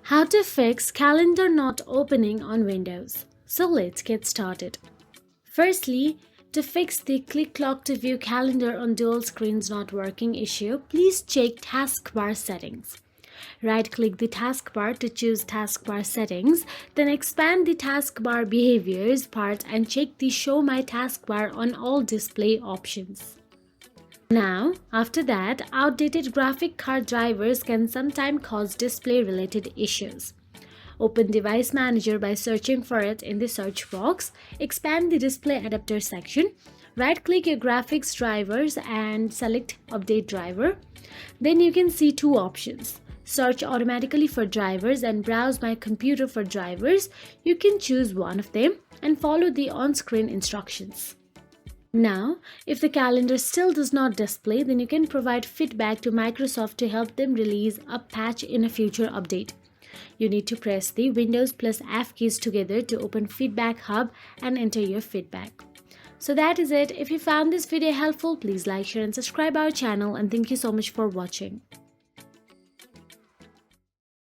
How to fix calendar not opening on Windows. So let's get started. Firstly, to fix the click clock to view calendar on dual screens not working issue, please check taskbar settings. Right-click the taskbar to choose taskbar settings, then expand the taskbar behaviors part and check the show my taskbar on all display options. Now, after that, outdated graphic card drivers can sometimes cause display-related issues. Open Device Manager by searching for it in the search box, expand the display adapter section, right-click your graphics drivers and select Update Driver. Then you can see two options. Search automatically for drivers and browse my computer for drivers. You can choose one of them and follow the on-screen instructions. Now, if the calendar still does not display, then you can provide feedback to Microsoft to help them release a patch in a future update. You need to press the Windows plus F keys together to open Feedback Hub and enter your feedback. So that is it. If you found this video helpful, please like, share and subscribe our channel, and thank you so much for watching.